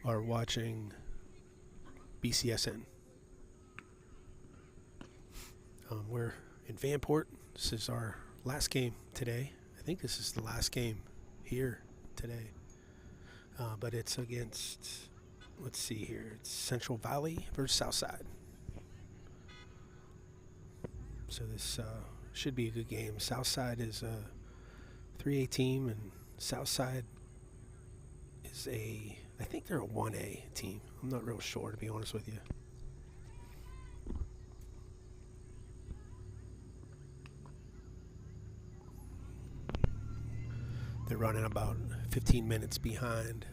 are watching BCSN. We're in Vanport. This is our last game today. I think this is the last game here today. But it's against, let's see here, it's Central Valley versus Southside. So this should be a good game. Southside is a 3A team, and Southside is I think they're a 1A team. I'm not real sure, to be honest with you. They're running about 15 minutes behind.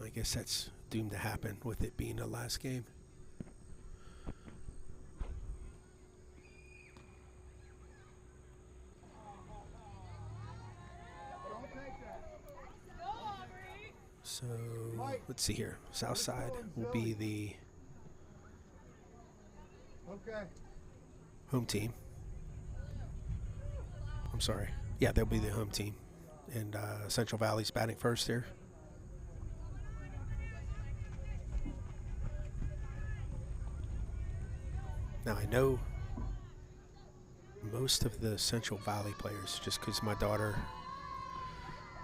I guess that's doomed to happen with it being the last game. So let's see here. Southside will be the home team. I'm sorry. Yeah, they'll be the home team. And Central Valley's batting first here. Now I know most of the Central Valley players just because my daughter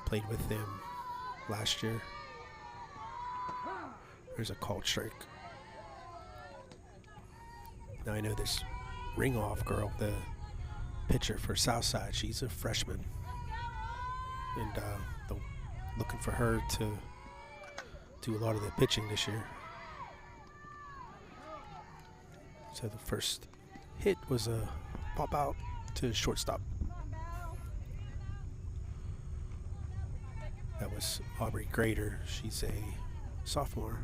played with them last year. There's a called strike. Now I know this ring off girl, the pitcher for Southside, she's a freshman. And they're looking for her to do a lot of the pitching this year. So the first hit was a pop out to shortstop. That was Aubrey Grader. She's a sophomore.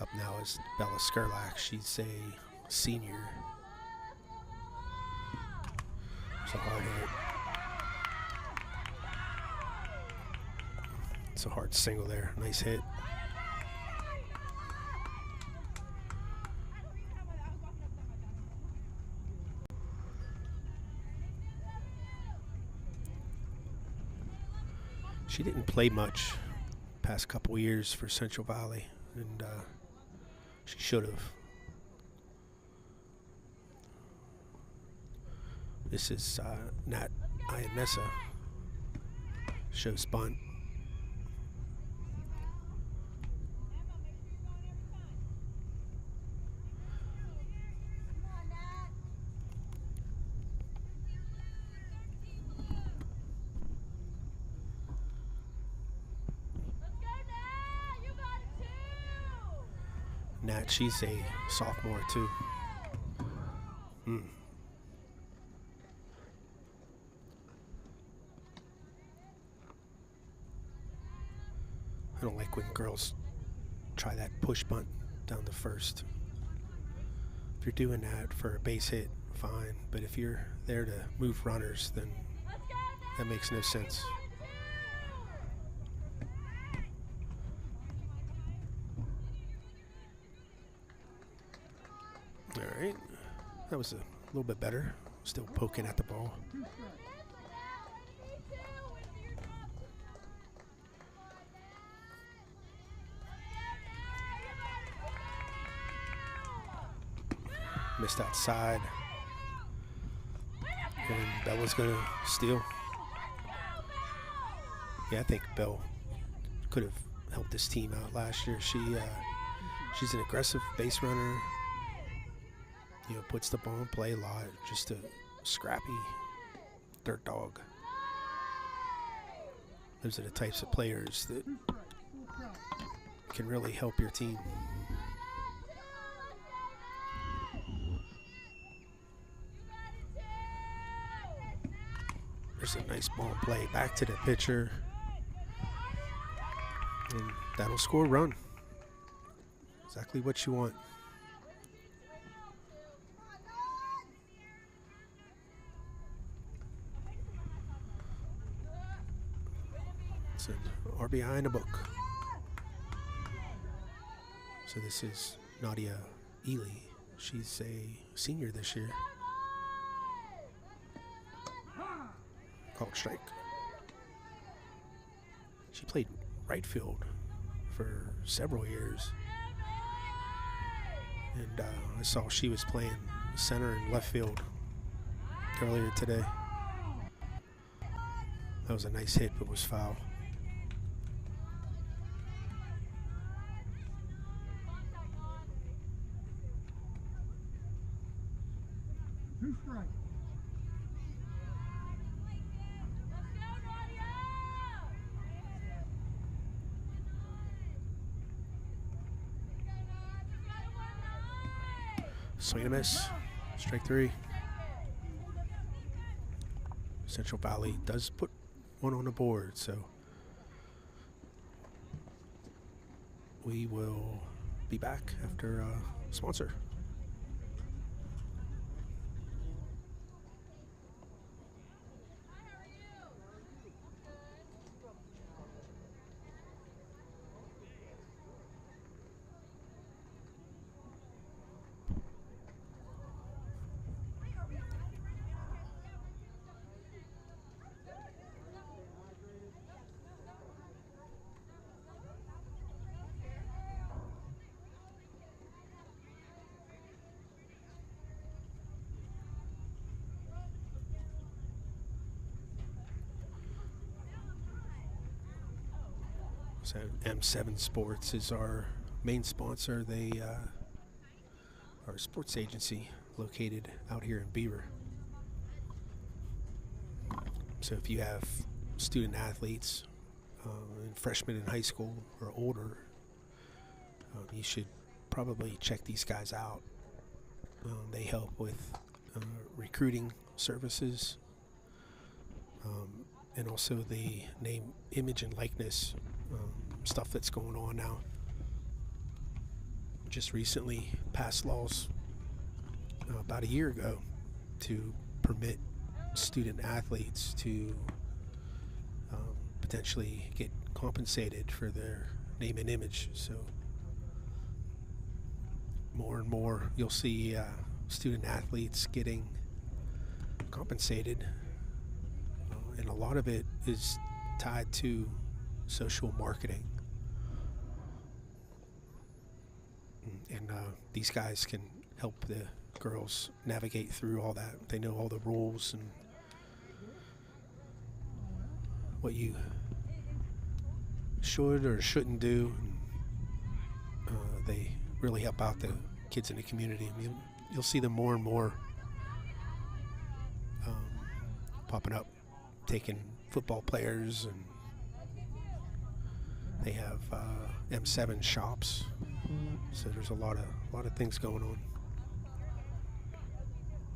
Up now is Bella Skurlak. She's a senior. It's a hard hit. It's a hard single there. Nice hit. She didn't play much past couple years for Central Valley, and she should have. This is Nat Ianessa. Shows bunt. Nat, she's a sophomore too. I don't like when girls try that push bunt down the first. If you're doing that for a base hit, fine. But if you're there to move runners, then that makes no sense. All right, that was a little bit better. Still poking at the ball. Missed outside. And Bella's gonna steal. Yeah, I think Belle could have helped this team out last year. She's an aggressive base runner. You know, puts the ball in play a lot. Just a scrappy dirt dog. Those are the types of players that can really help your team. There's a nice ball play back to the pitcher. And that'll score a run. Exactly what you want. It's an RBI in a book. So this is Nadia Ely. She's a senior this year. Called strike. She played right field for several years. And I saw she was playing center and left field earlier today. That was a nice hit, but was foul. Two strikes. Swing and a miss. Strike three. Central Valley does put one on the board, so we will be back after sponsor. So M7 Sports is our main sponsor. They are a sports agency located out here in Beaver. So if you have student athletes and freshmen in high school or older, you should probably check these guys out. They help with recruiting services and also the name, image, and likeness stuff that's going on now. Just recently passed laws about a year ago to permit student athletes to potentially get compensated for their name and image. So more and more you'll see student athletes getting compensated, and a lot of it is tied to social marketing. And these guys can help the girls navigate through all that. They know all the rules and what you should or shouldn't do. They really help out the kids in the community. I mean, you'll see them more and more popping up, taking football players, and they have M7 shops. So there's a lot of things going on.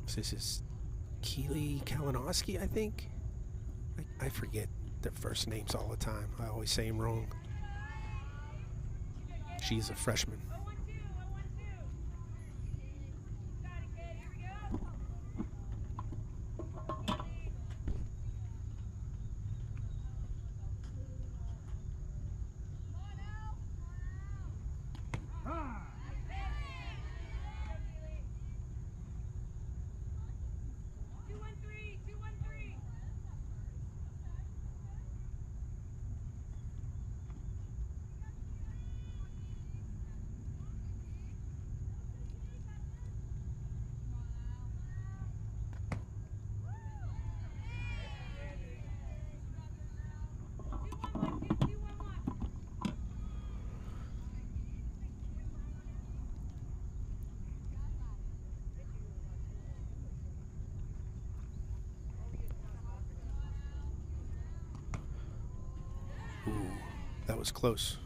So this is Keely Kalinowski, I think. I forget their first names all the time. I always say them wrong. She's a freshman. That was close.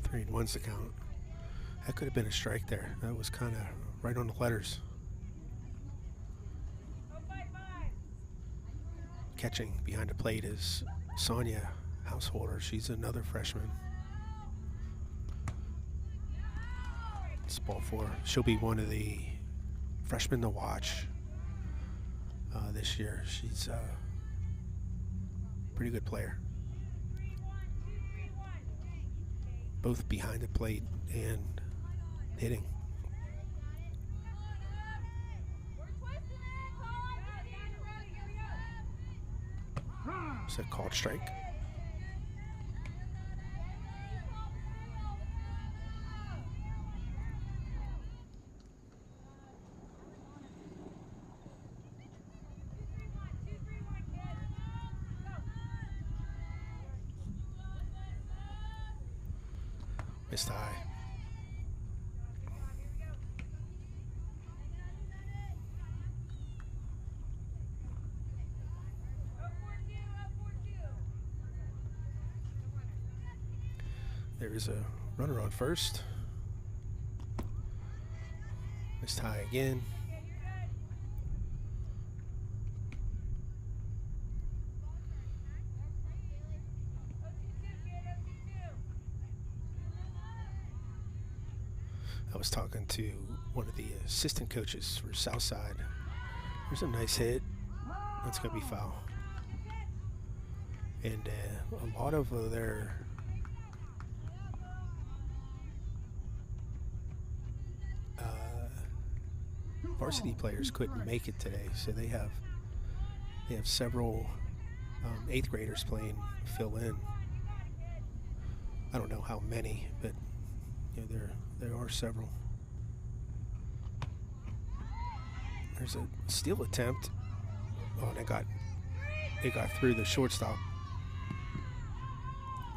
3-1's the count. That could have been a strike there. That was kind of right on the letters. Catching behind the plate is Sonia Householder. She's another freshman. It's ball four. She'll be one of the freshmen to watch this year. She's pretty good player, both behind the plate and hitting. It's a called strike. Missed high. There is a runner on first. Missed high again. I was talking to one of the assistant coaches for Southside. There's a nice hit. That's going to be foul. And a lot of their varsity players couldn't make it today, so they have several 8th graders playing fill in. I don't know how many, but you know, there are several. There's a steal attempt. Oh, and it got through the shortstop.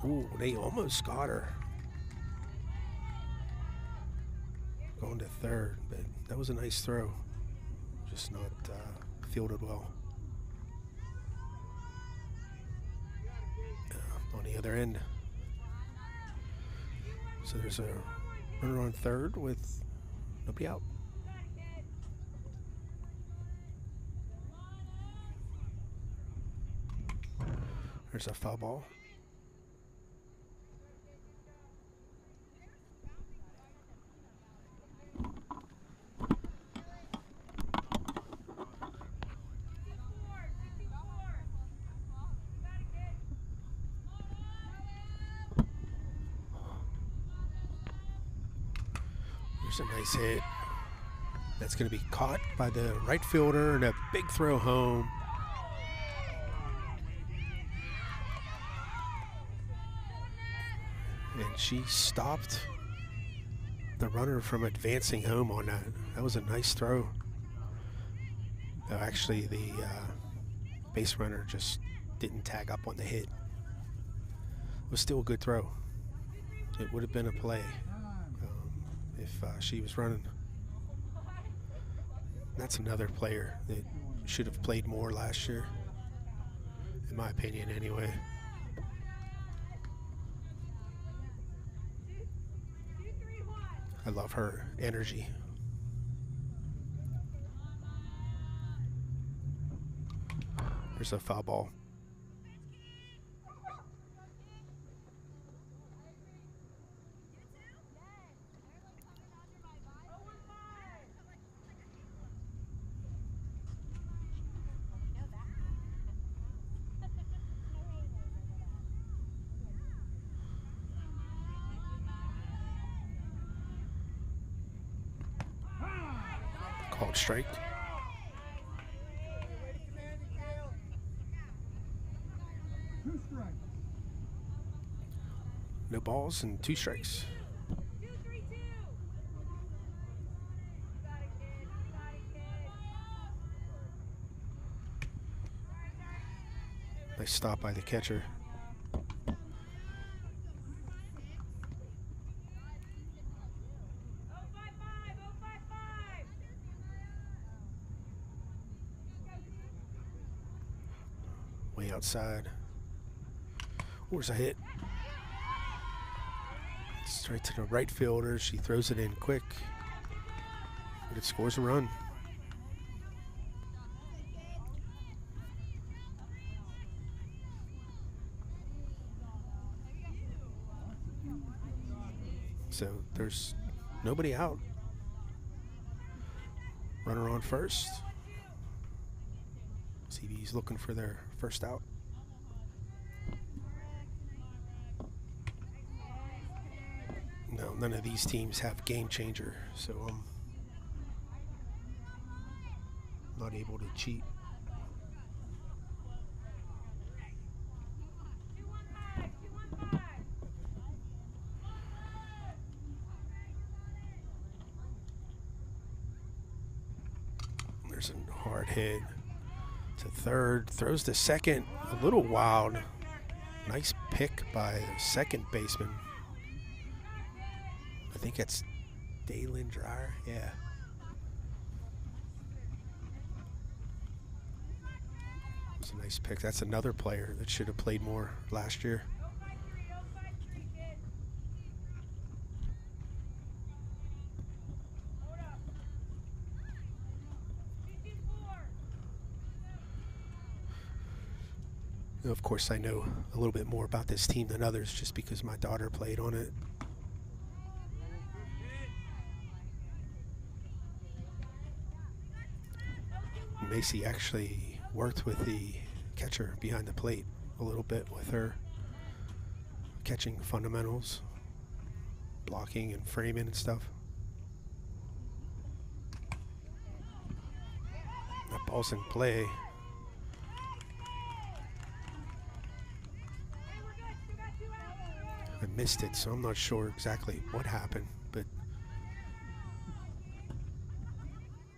Ooh, they almost got her. Going to third, but that was a nice throw. Just not fielded well. On the other end. So there's a runner on third with nobody out. There's a foul ball. There's a nice hit. That's going to be caught by the right fielder and a big throw home. And she stopped the runner from advancing home on that. That was a nice throw. Actually, the base runner just didn't tag up on the hit. It was still a good throw. It would have been a play if she was running. That's another player that should have played more last year, in my opinion anyway. I love her energy. There's a foul ball. Called strike. No balls and 2 strikes. Nice stop by the catcher. Way outside. Where's a hit? Straight to the right fielder. She throws it in quick. But it scores a run. So there's nobody out. Runner on first. CV's looking for their first out. No, none of these teams have game changer, so I'm not able to cheat. Hard hit to third. Throws to second. A little wild. Nice pick by the second baseman. I think it's Dalen Dreyer. Yeah. It's a nice pick. That's another player that should have played more last year. Of course, I know a little bit more about this team than others just because my daughter played on it. Macy actually worked with the catcher behind the plate a little bit with her catching fundamentals, blocking and framing and stuff. That ball's in play. I missed it, so I'm not sure exactly what happened, but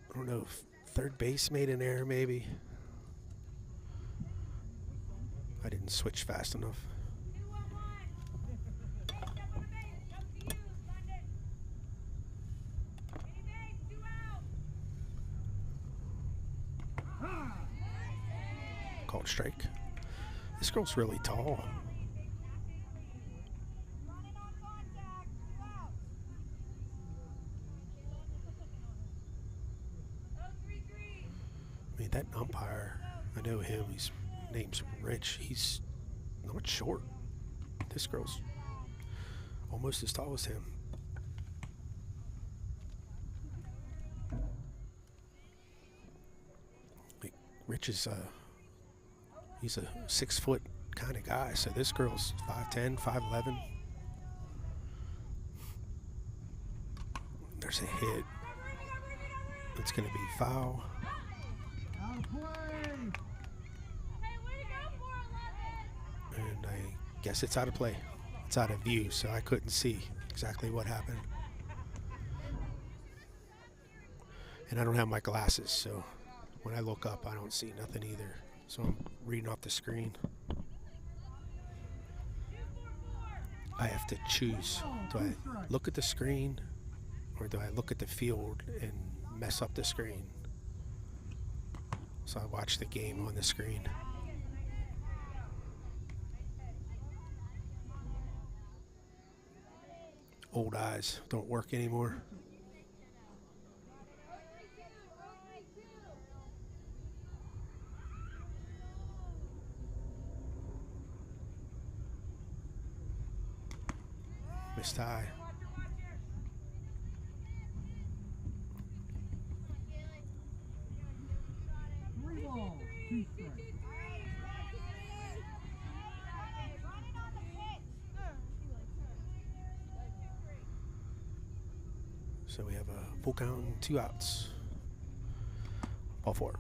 I don't know if third base made an error maybe. I didn't switch fast enough. Called strike. This girl's really tall. I mean, that umpire, I know him, his name's Rich. He's not short. This girl's almost as tall as him. Like, Rich is he's a 6 foot kind of guy, so this girl's 5'10", 5'11". There's a hit. It's going to be foul. And I guess it's out of play. It's out of view, so I couldn't see exactly what happened. And I don't have my glasses, so when I look up, I don't see nothing either. So I'm reading off the screen. I have to choose. Do I look at the screen or do I look at the field and mess up the screen? So I watch the game on the screen. Old eyes don't work anymore. Missed high. So we have a full count and 2 outs. Ball 4.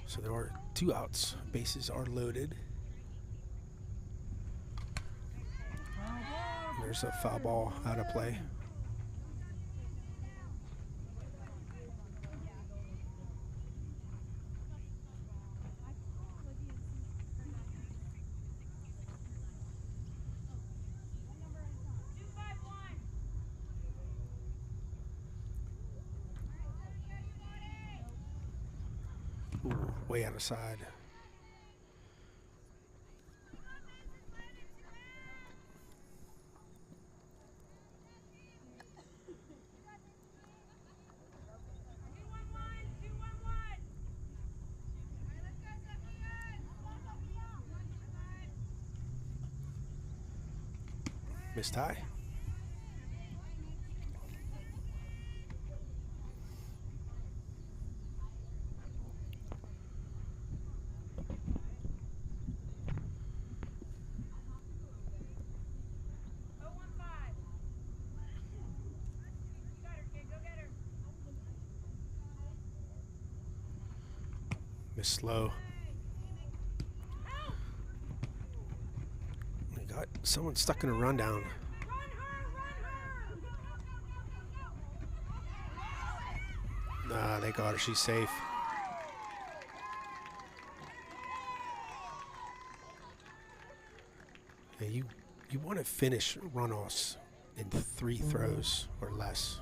So there are 2 outs. Bases are loaded. There's a foul ball out of play. Ooh, way out of side. Missed high. of slow. We got someone stuck in a rundown. Nah, they got her. She's safe. And you want to finish runoffs in 3 throws or less.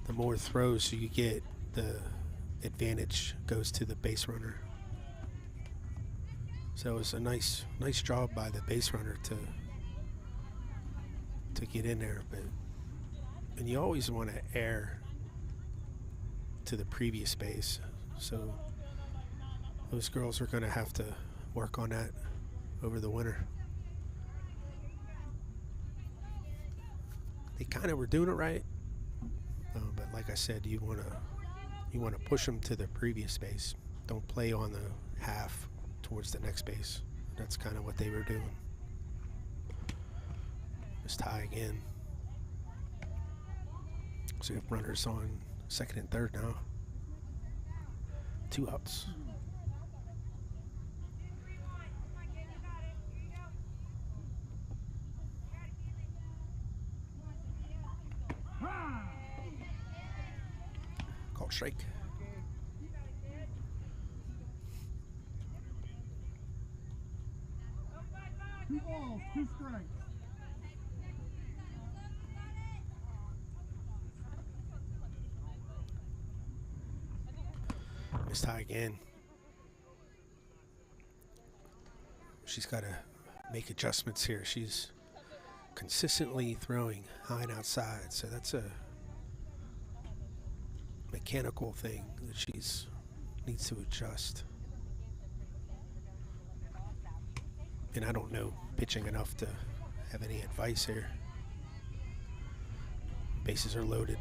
The more throws you get, the advantage goes to the base runner. So it was a nice job by the base runner to get in there, and you always want to err to the previous base. So those girls are going to have to work on that over the winter. They kind of were doing it right, but like I said, you want to push them to the previous base. Don't play on the half towards the next base. That's kind of what they were doing. Just tie again. So you have runners on second and third now. 2 outs. Called strike. 2 balls, 2 strikes. Let's tie again. She's got to make adjustments here. She's consistently throwing high and outside, so that's a mechanical thing that she's needs to adjust. And I don't know pitching enough to have any advice here. Bases are loaded.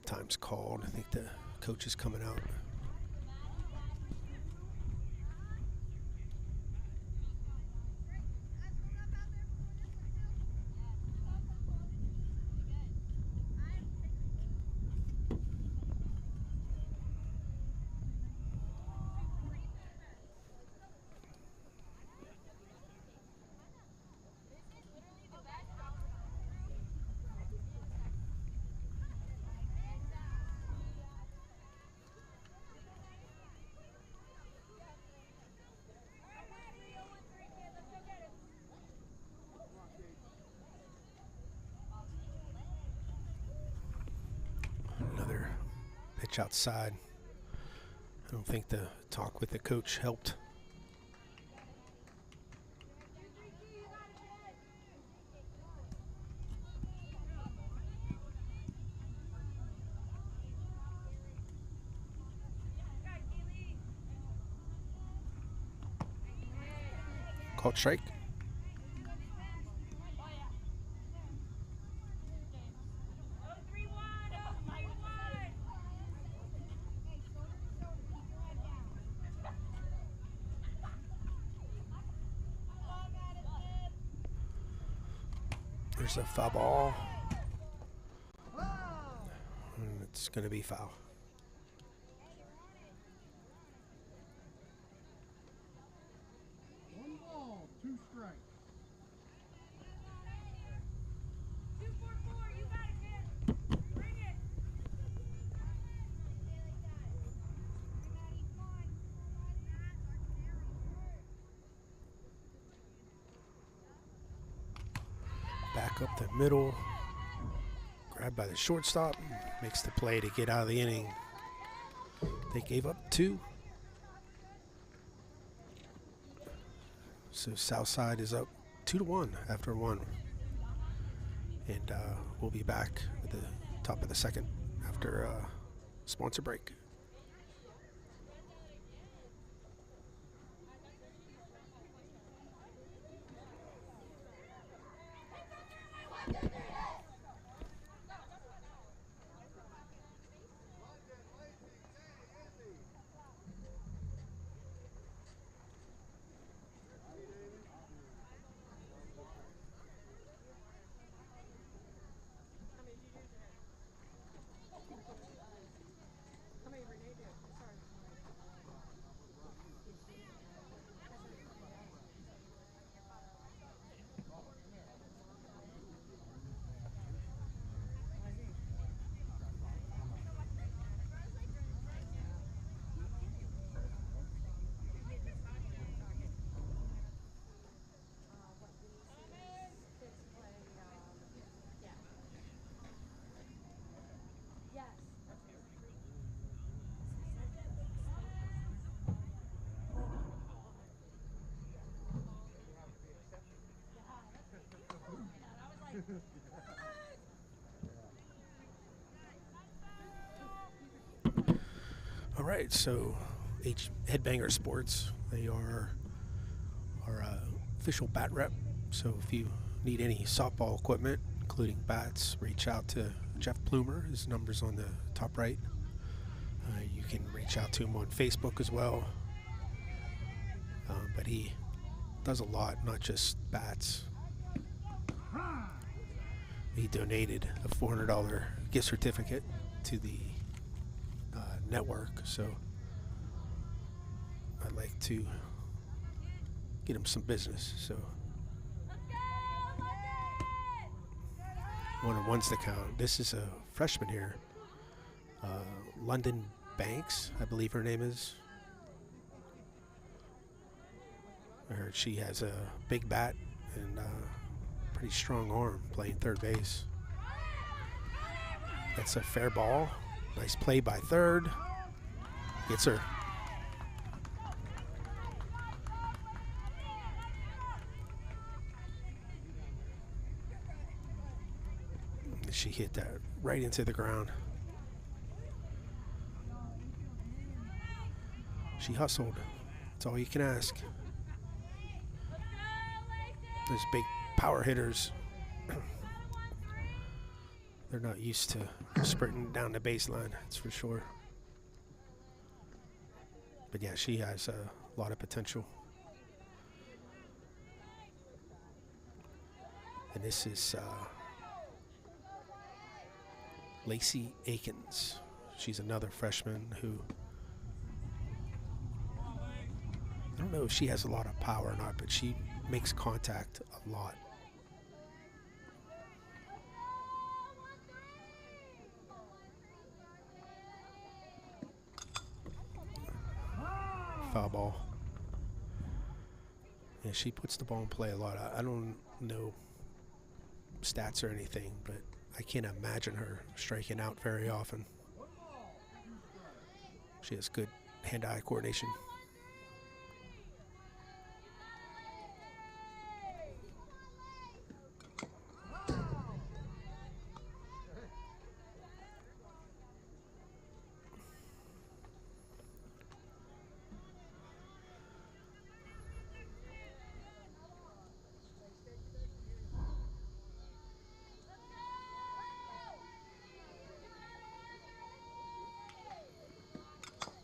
Time's called. I think the coach is coming out. Another pitch outside. I don't think the talk with the coach helped. Called strike. There's a foul ball. And it's going to be foul. One ball, 2 strikes. Back up the middle. Grabbed by the shortstop. Makes the play to get out of the inning. They gave up 2. So Southside is up 2-1 after 1. And we'll be back at the top of the second after sponsor break. All right, so Headbanger Sports, they are our official bat rep. So if you need any softball equipment, including bats, reach out to Jeff Plumer. His number's on the top right. You can reach out to him on Facebook as well. But he does a lot, not just bats. He donated a $400 gift certificate to the network, so I'd like to get him some business. So one of ones to count. This is a freshman here, London Banks, I believe her name is. I heard she has a big bat and pretty strong arm playing third base. That's a fair ball. Nice play by third. Gets her. She hit that right into the ground. She hustled. That's all you can ask. Those big power hitters, they're not used to sprinting down the baseline, that's for sure. But yeah, she has a lot of potential. And this is Lacey Akins. She's another freshman who, I don't know if she has a lot of power or not, but she makes contact a lot. Foul ball. Yeah, she puts the ball in play a lot. I don't know stats or anything, but I can't imagine her striking out very often. She has good hand-eye coordination.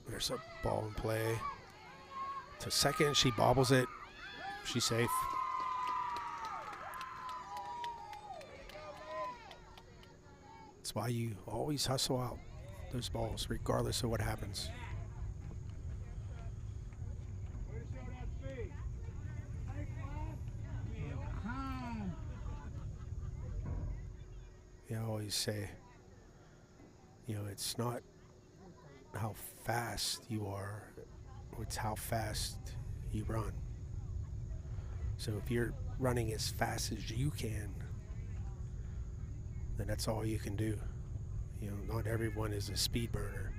There's a ball in play. To second, she bobbles it. She's safe. That's why you always hustle out those balls, regardless of what happens. Yeah, I always say, you know, it's not how fast you are, it's how fast you run. So if you're running as fast as you can, then that's all you can do. You know, not everyone is a speed burner.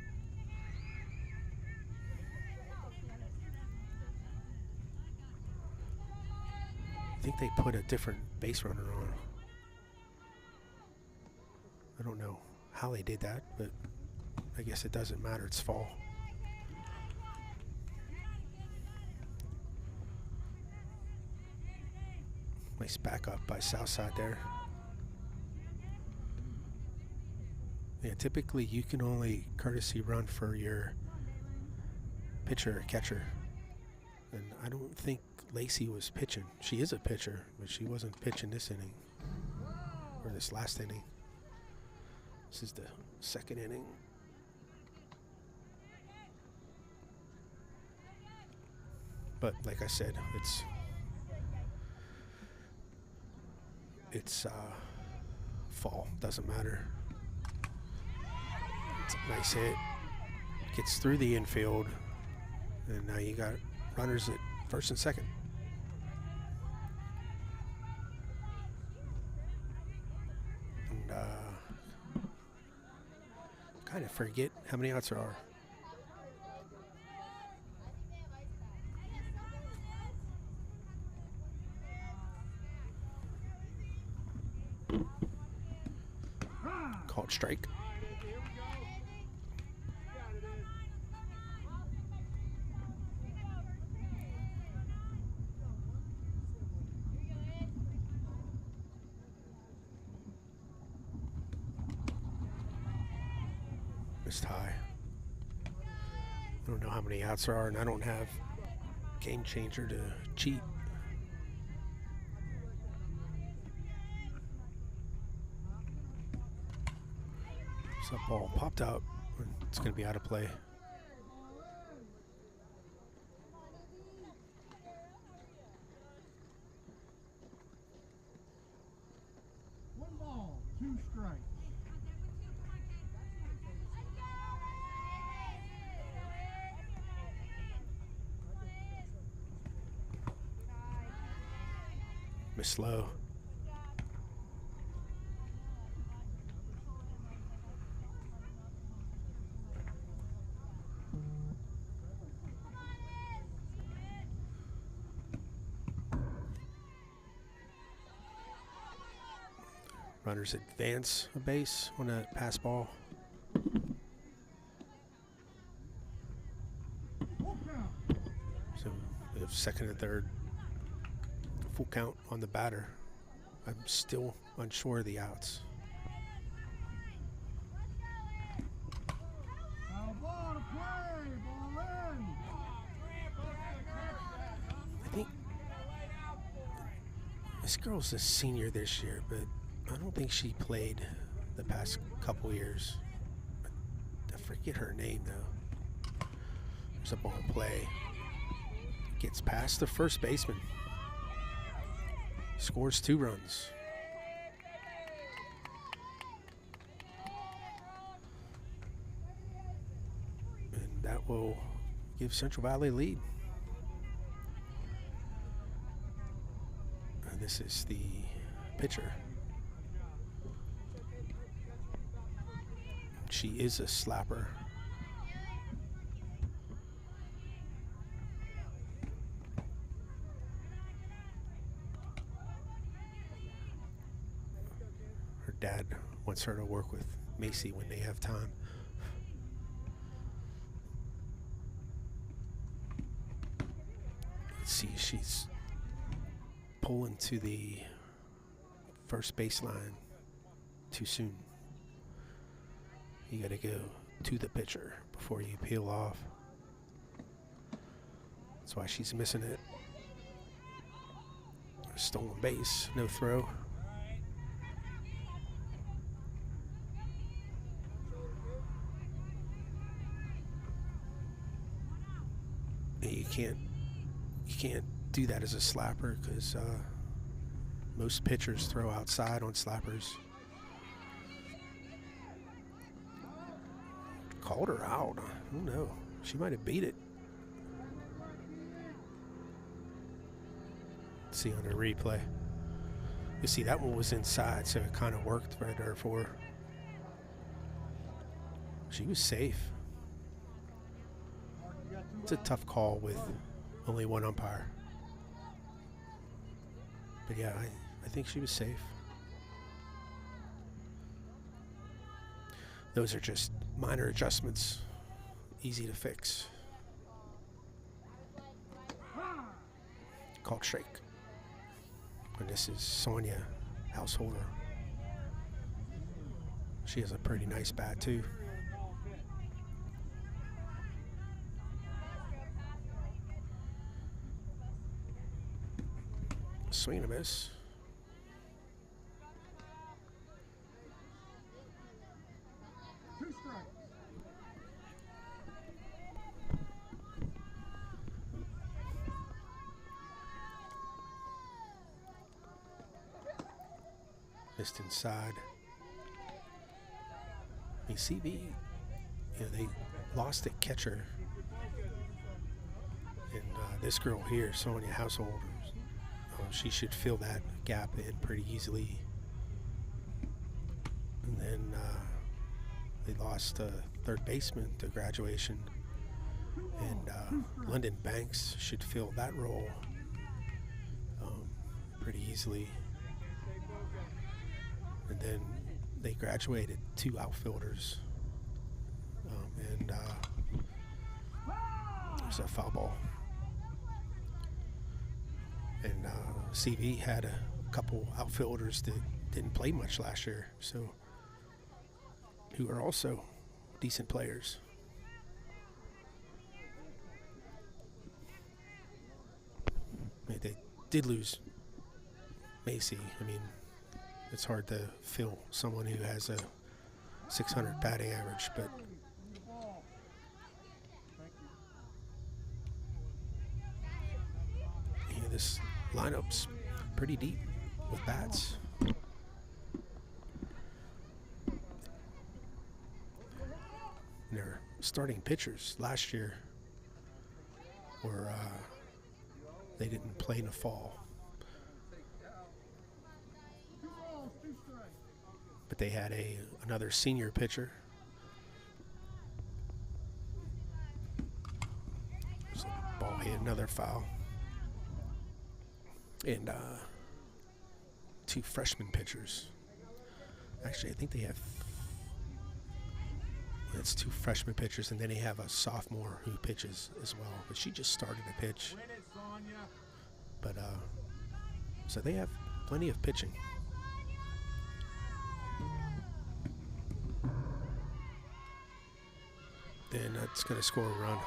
I think they put a different base runner on. I don't know how they did that, but I guess it doesn't matter. It's fall. Nice backup by Southside there. Yeah, typically you can only courtesy run for your pitcher or catcher. And I don't think Lacey was pitching. She is a pitcher, but she wasn't pitching this inning or this last inning. This is the second inning. But like I said, it's fall, doesn't matter. It's a nice hit. Gets through the infield, and now you got runners at first and second. And kind of forget how many outs there are. Called strike. Missed high. I don't know how many outs there are, and I don't have Game Changer to cheat. So that ball popped out. It's going to be out of play. One ball, two strikes. Miss slow. Runners advance a base on a pass ball. Full count. So we have second and third. Full count on the batter. I'm still unsure of the outs. Foul ball to play. Ball in. I think this girl's a senior this year, but I don't think she played the past couple years. I forget her name though. There's a ball in play. Gets past the first baseman. Scores 2 runs. And that will give Central Valley a lead. And this is the pitcher. She is a slapper. Her dad wants her to work with Macy when they have time. Let's see, she's pulling to the first baseline too soon. You got to go to the pitcher before you peel off. That's why she's missing it. Stolen base, no throw. And you can't do that as a slapper because most pitchers throw outside on slappers. Called her out. I don't know. She might have beat it. Let's see on the replay. You see that one was inside, so it kind of worked right there for her. She was safe. It's a tough call with only one umpire. But yeah, I think she was safe. Those are just minor adjustments, easy to fix. Called strike. And this is Sonia Householder. She has a pretty nice bat too. Swing and a miss. Two strikes. Missed inside. I mean, CV, they lost a catcher. And this girl here, Sonia Householder, she should fill that gap in pretty easily. And then they lost a third baseman to graduation. And London Banks should fill that role pretty easily. And then they graduated 2 outfielders. And there's a foul ball. And CV had a couple outfielders that didn't play much last year, so who are also decent players. I mean, they did lose Macy. I mean, it's hard to fill someone who has a 600 batting average, but yeah, this lineup's pretty deep with bats. And their starting pitchers last year were they didn't play in the fall, but they had another senior pitcher. So ball hit, another foul, and two freshman pitchers. Actually, I think they have. It's two freshman pitchers, and then they have a sophomore who pitches as well. But she just started to pitch. But so they have plenty of pitching. Then that's going to score a run.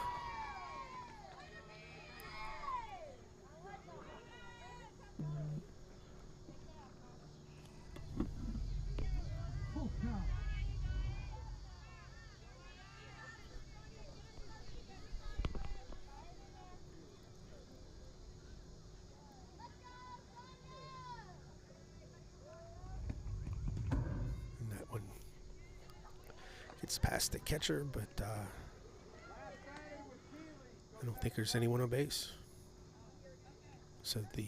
It's past the catcher, but I don't think there's anyone on base. So the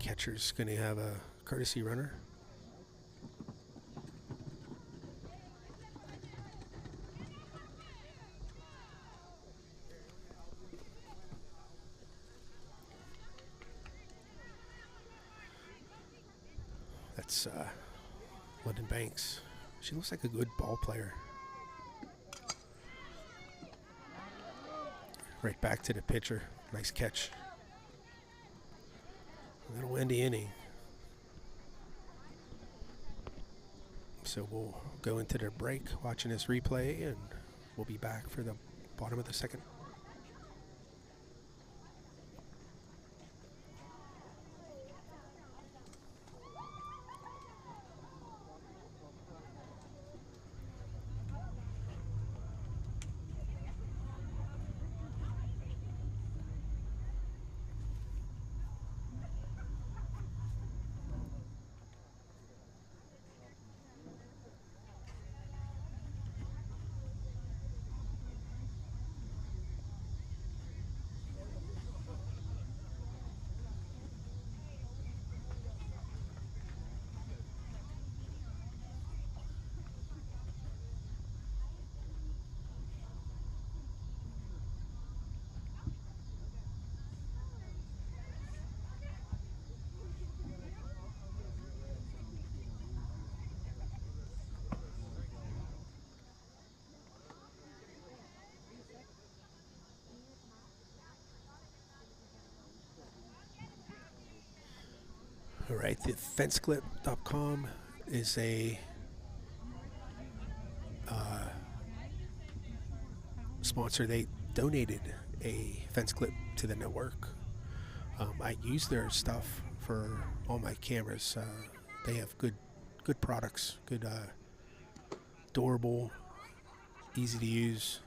catcher's going to have a courtesy runner. That's London Banks. She looks like a good ball player. Right back to the pitcher. Nice catch. That'll end the inning. So we'll go into the break watching this replay, and we'll be back for the bottom of the second. All right, the fenceclip.com is a sponsor. They donated a fence clip to the network. I use their stuff for all my cameras. They have good products, good, durable, easy to use.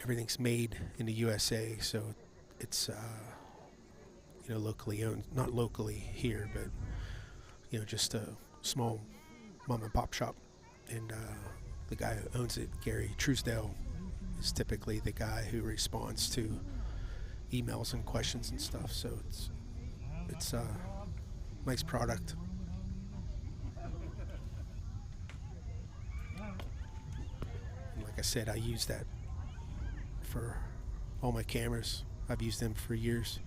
Everything's made in the USA, so it's locally owned, not locally here, but just a small mom and pop shop. And the guy who owns it, Gary Truesdale, is typically the guy who responds to emails and questions and stuff. So it's a nice product. And like I said, I use that for all my cameras. I've used them for years.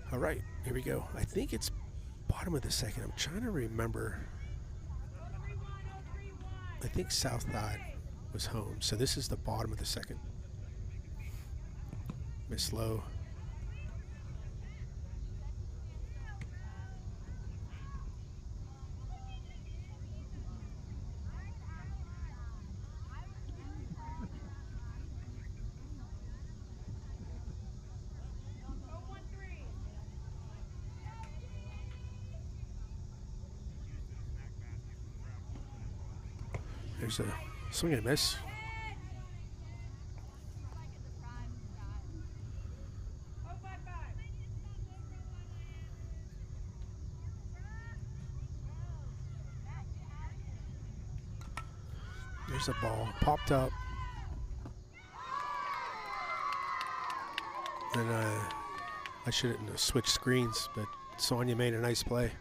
All right, here we go. I think it's bottom of the second. I'm trying to remember. I think Southside was home, so this is the bottom of the second. Miss Lowe. There's a swing and a miss. There's a ball popped up. And I shouldn't have switched screens, but Sonia made a nice play.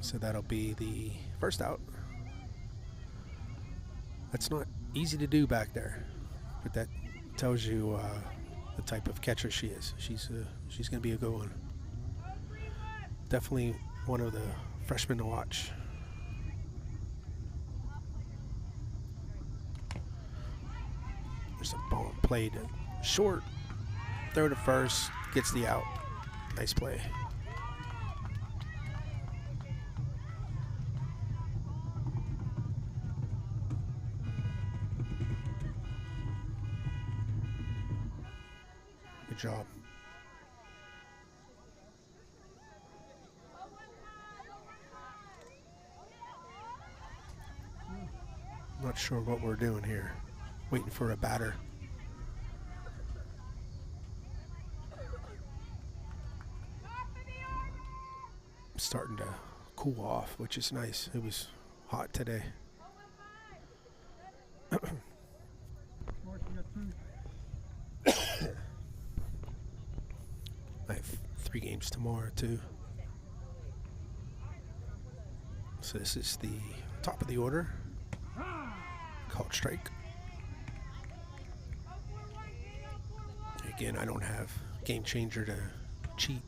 So that'll be the first out. That's not easy to do back there, but that tells you the type of catcher she is. She's going to be a good one. Definitely one of the freshmen to watch. There's a ball played short, throw to first, gets the out. Nice play. Good job. Not sure what we're doing here. Waiting for a batter. Starting to cool off, which is nice. It was hot today. I have 3 games tomorrow too. So this is the top of the order. Called strike. Again, I don't have game changer to cheat.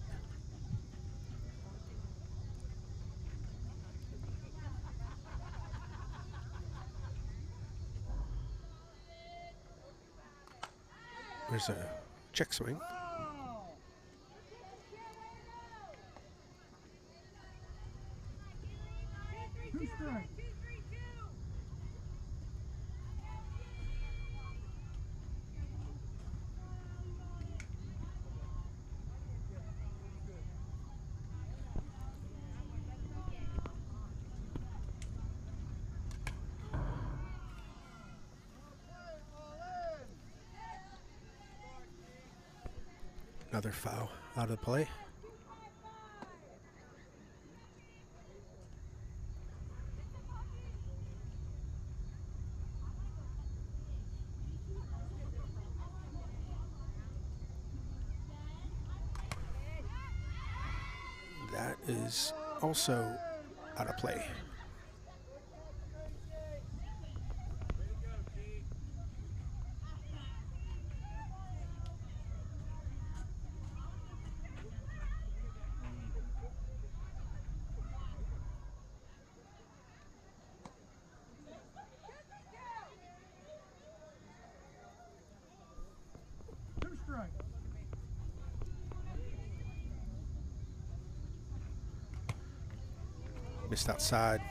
There's a check swing. Two strikes. Another foul out of the play. That is also out of play. Two strikes. Missed outside.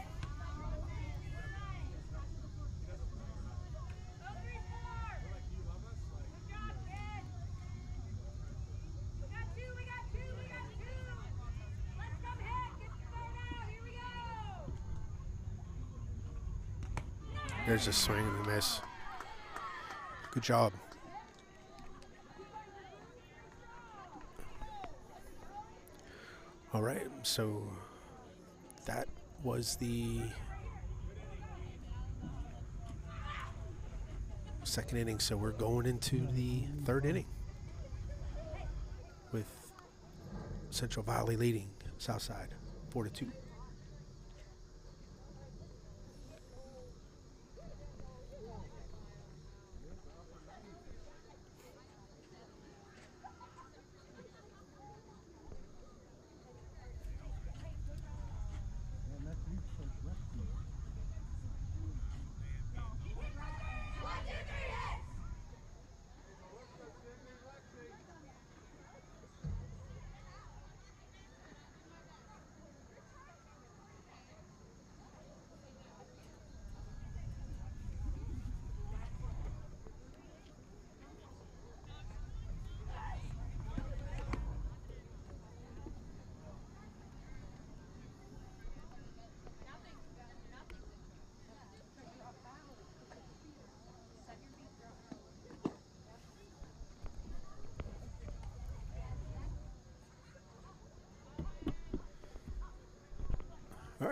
There's a swing and a miss. Good job. All right, so that was the second inning. So we're going into the third inning with Central Valley leading Southside 4-2.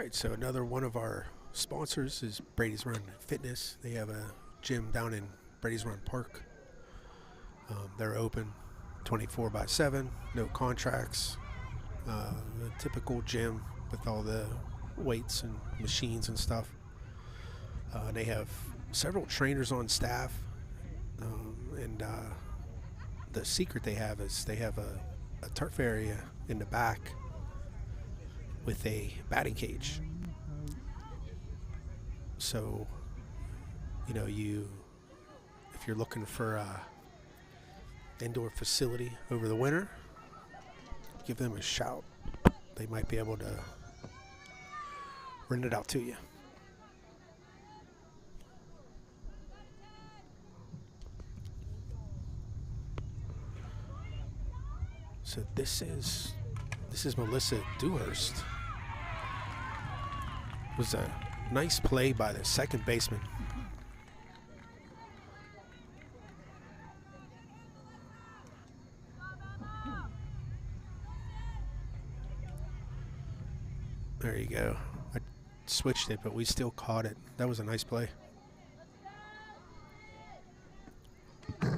right, so another one of our sponsors is Brady's Run Fitness. They have a gym down in Brady's Run Park. They're open 24/7, no contracts. A typical gym with all the weights and machines and stuff. They have several trainers on staff, and the secret they have is they have a turf area in the back with a batting cage. So, you know, if you're looking for a indoor facility over the winter, give them a shout. They might be able to rent it out to you. So this is Melissa Dewhurst. It was a nice play by the second baseman. There you go. I switched it, but we still caught it. That was a nice play. All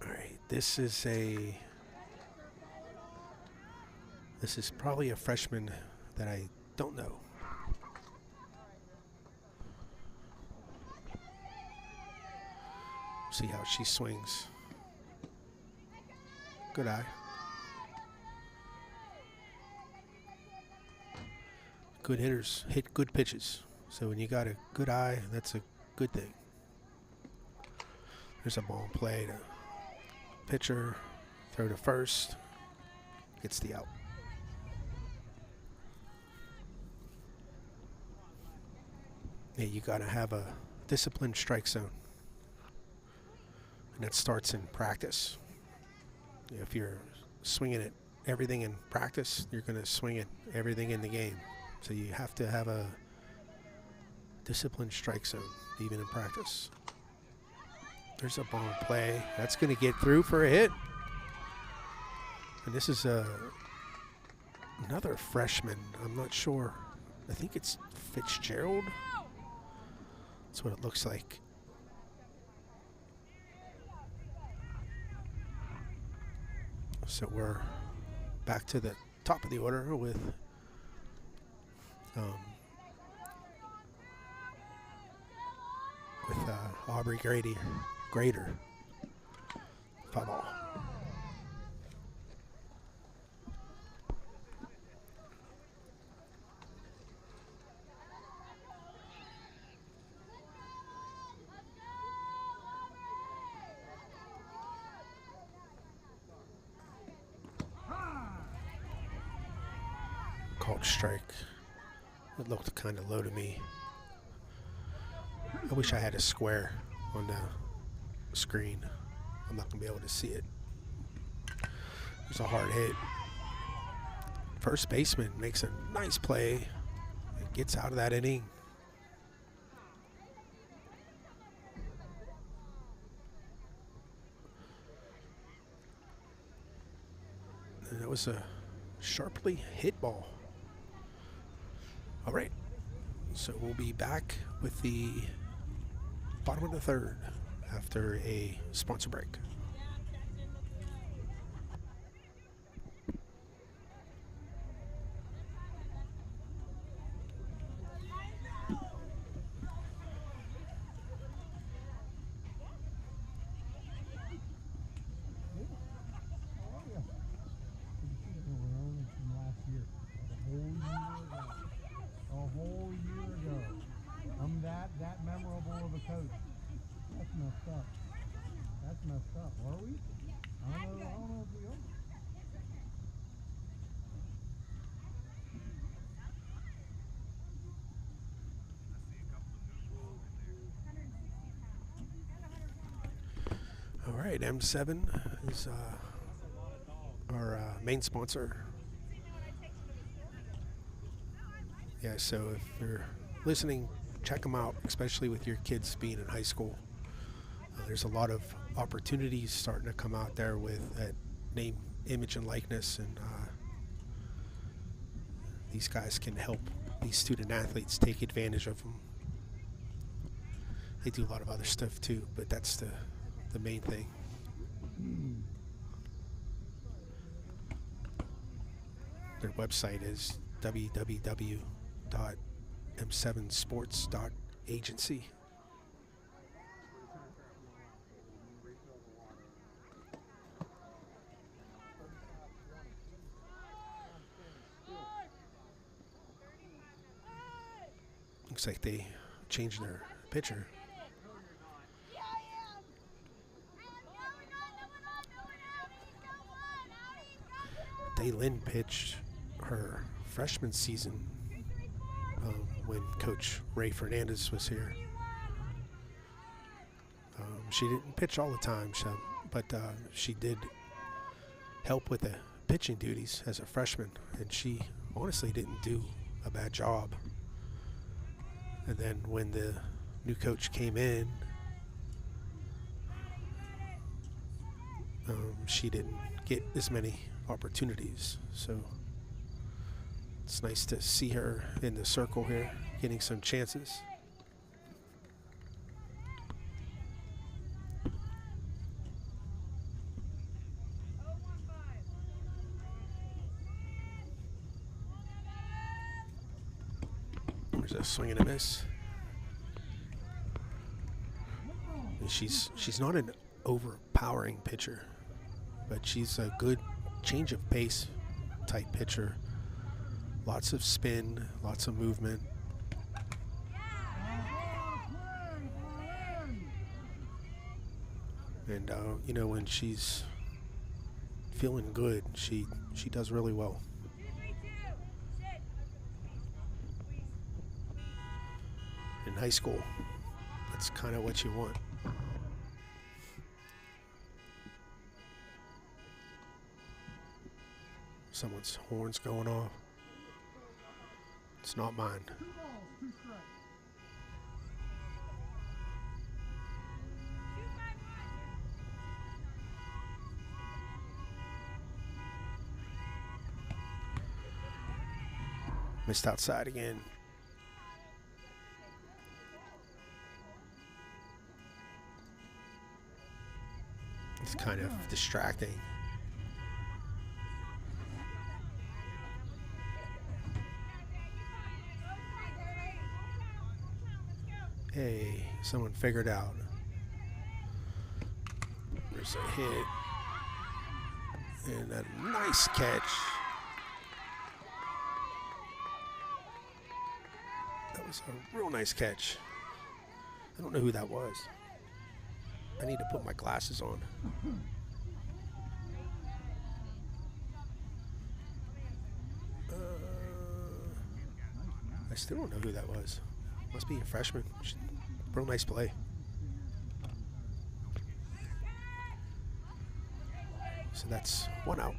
right, this is probably a freshman that I don't know. See how she swings. Good eye. Good hitters hit good pitches. So when you got a good eye, that's a good thing. There's a ball play to pitcher, throw to first, gets the out. Yeah, you got to have a disciplined strike zone. And that starts in practice. If you're swinging at everything in practice, you're going to swing at everything in the game. So you have to have a disciplined strike zone, even in practice. There's a ball play. That's going to get through for a hit. And this is another freshman. I'm not sure. I think it's Fitzgerald. That's what it looks like. So we're back to the top of the order with Aubrey Grader. 5-ball. Called strike. It looked kind of low to me. I wish I had a square on the screen. I'm not going to be able to see it. It's a hard hit. First baseman makes a nice play. It gets out of that inning. And it was a sharply hit ball. All right, so we'll be back with the bottom of the third after a sponsor break. That memorable of a coach. That's messed up. That's messed up. Are we? I don't know if we are. All right, M7 is our main sponsor. Yeah, so if you're listening, check them out, especially with your kids being in high school. There's a lot of opportunities starting to come out there with name, image, and likeness, and these guys can help these student athletes take advantage of them. They do a lot of other stuff too, but that's the main thing. Their website is www.m7sports.agency. Looks like they changed their pitcher. Daylin pitched her freshman season when Coach Ray Fernandez was here. She didn't pitch all the time, but she did help with the pitching duties as a freshman, and she honestly didn't do a bad job. And then when the new coach came in, she didn't get as many opportunities. So it's nice to see her in the circle here, getting some chances. There's a swing and a miss. And she's not an overpowering pitcher, but she's a good change of pace type pitcher. Lots of spin, lots of movement. And you know, when she's feeling good, she does really well. In high school, that's kind of what you want. Someone's horn's going off. It's not mine. 2 balls, 2 strikes. Missed outside again. It's kind of distracting. Hey, someone figured out. There's a hit. And a nice catch. That was a real nice catch. I don't know who that was. I need to put my glasses on. I still don't know who that was. Must be a freshman. Real nice play. So that's 1 out.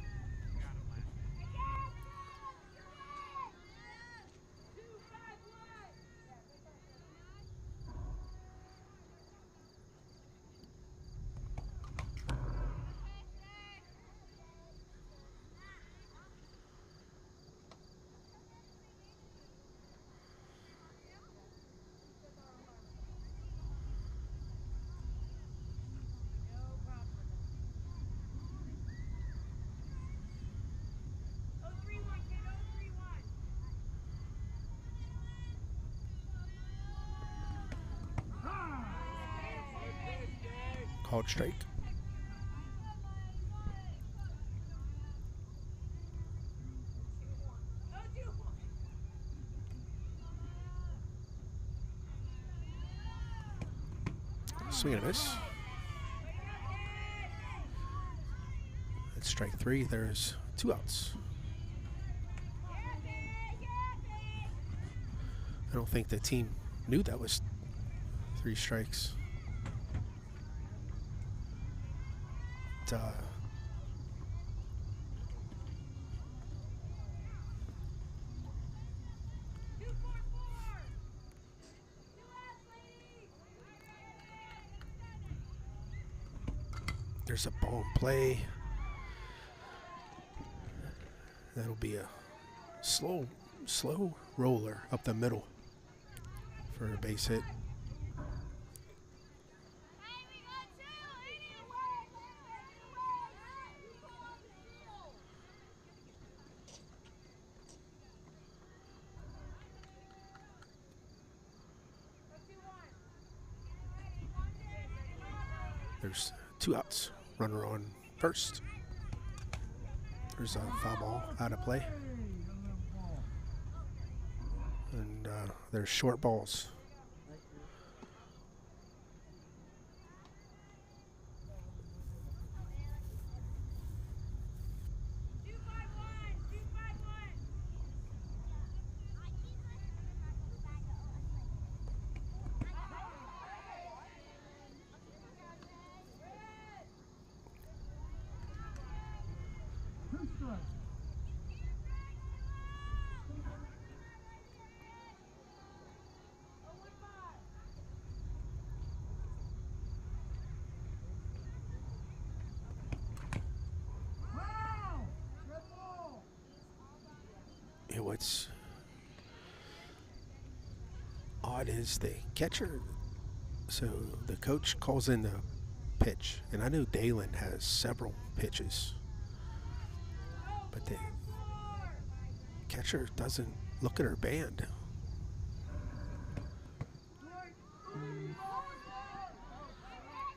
Called strike. Swing and a miss. That's strike 3. There's 2 outs. I don't think the team knew that was 3 strikes. There's a ball in play. That'll be a slow slow roller up the middle for a base hit. There's 2 outs. Runner on first. There's a foul ball out of play. And there's short balls. What's odd is the catcher, so the coach calls in the pitch, and I know Dalen has several pitches, but the catcher doesn't look at her band.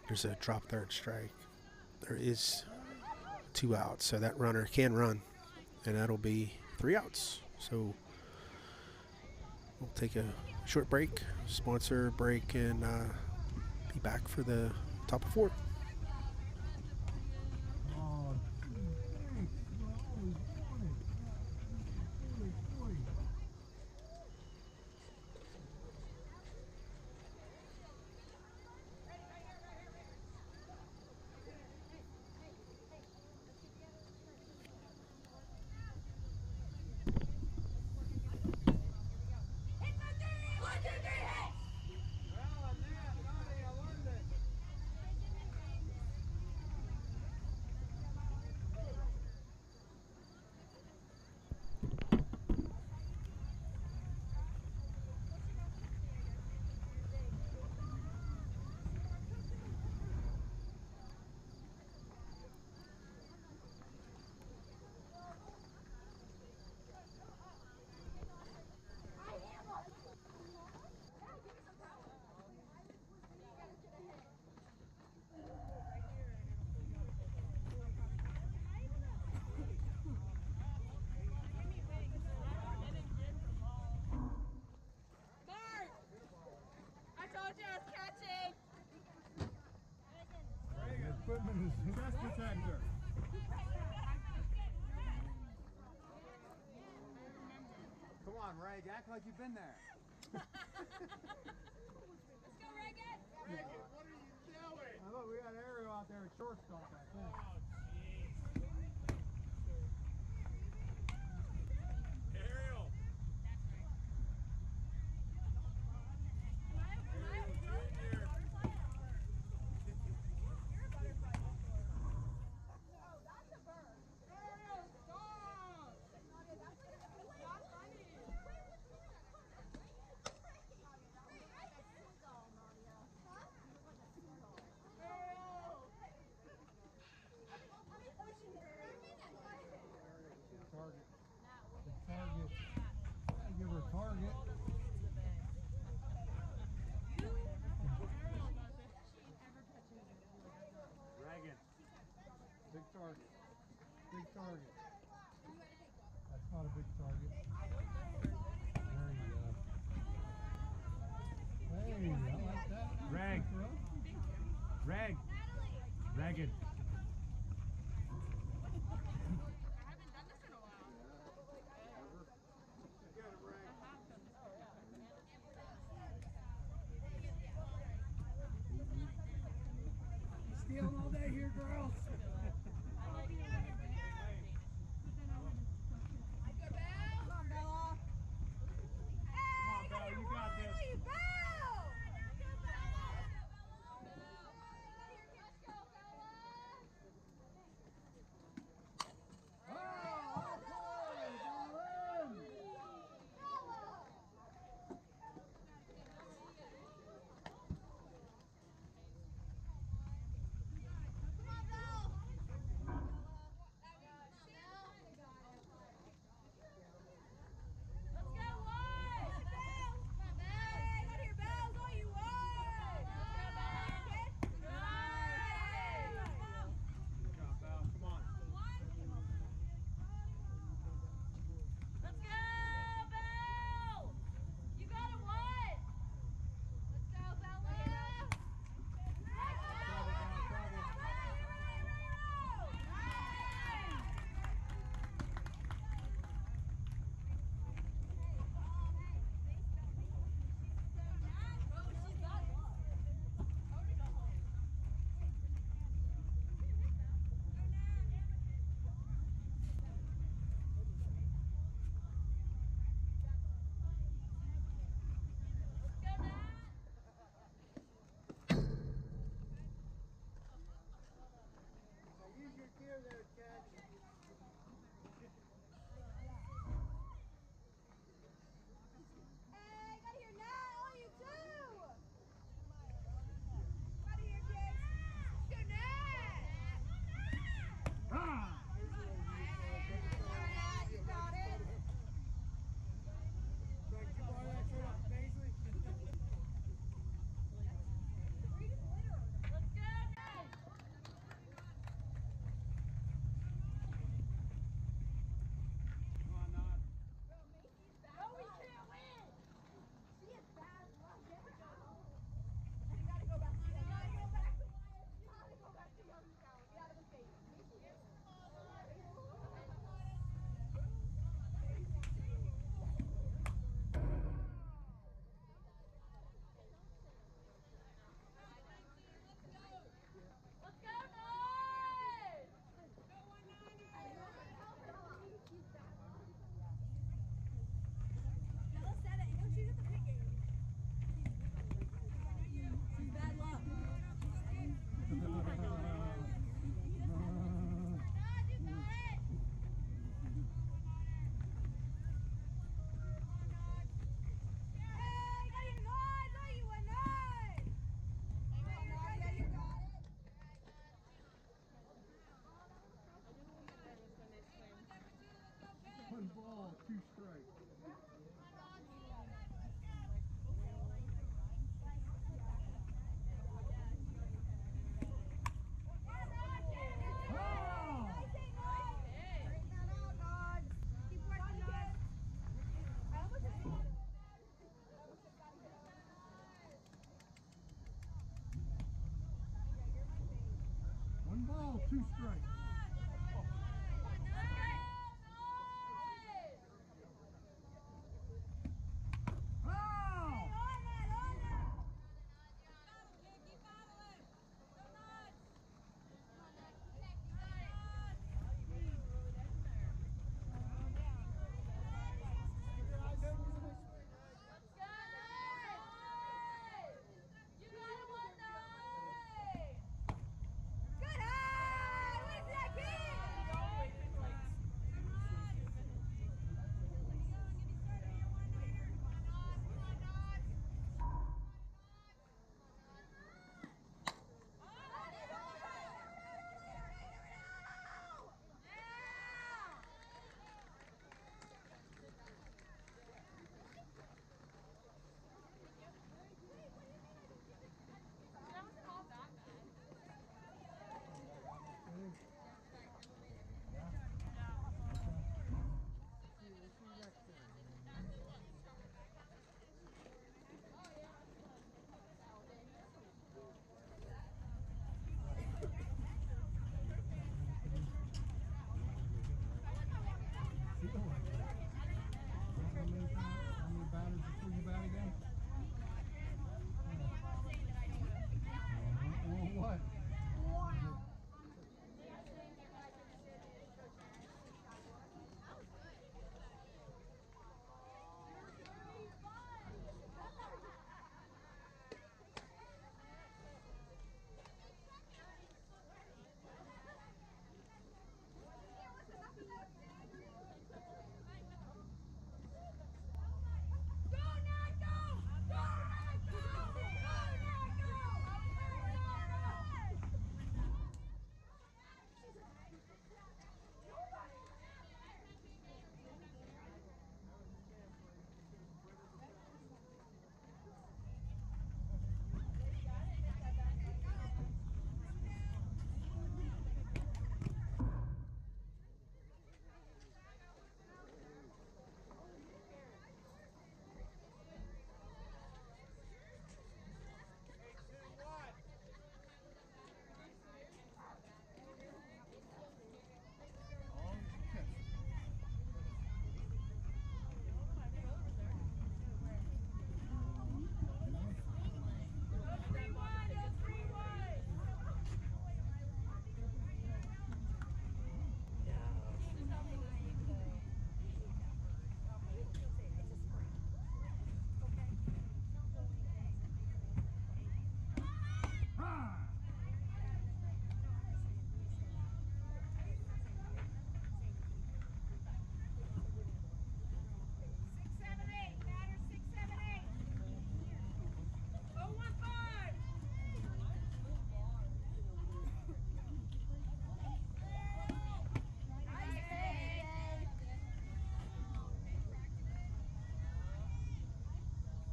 There's a drop third strike. There is 2 outs, so that runner can run, and that'll be 3 outs. So we'll take a short break, sponsor break, and be back for the top of 4. Chest protector. Come on, Ray, act like you've been there. Let's go, Reagan! Reagan, what are you doing? I thought we got Ariel out there at shortstop, I think. Ariel! Big target. Big target. That's not a big target. There you go. Hey, I like that. Reg. Reg. Regan. Stealing all day here, girls. Two strikes.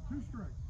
Two strikes.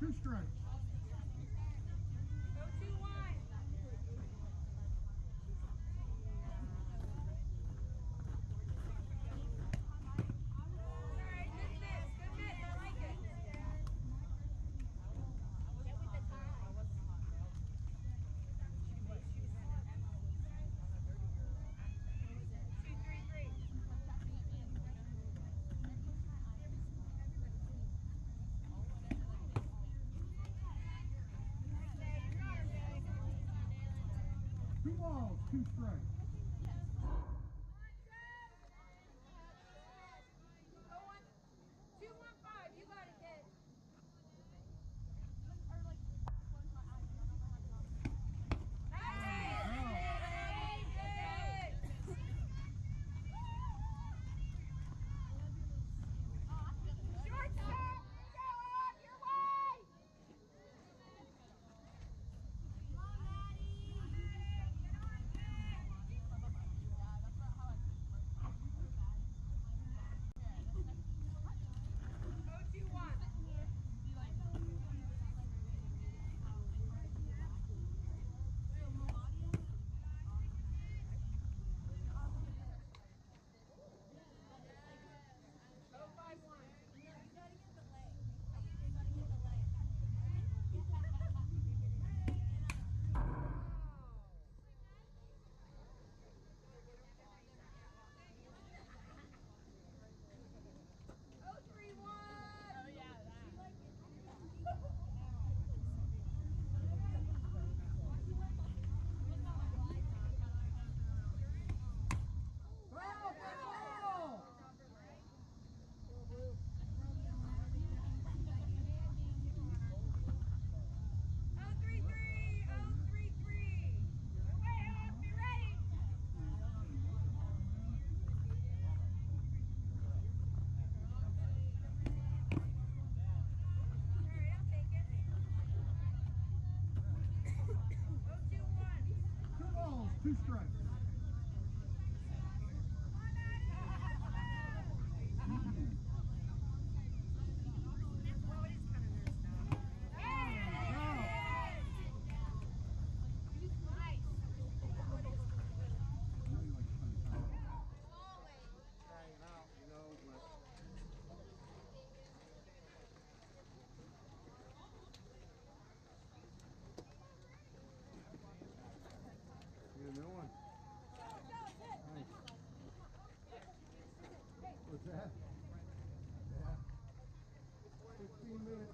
Two strikes. balls, 2 strikes. Two strikes. Get a new one. Nice. What's that? Yeah. 15 minutes.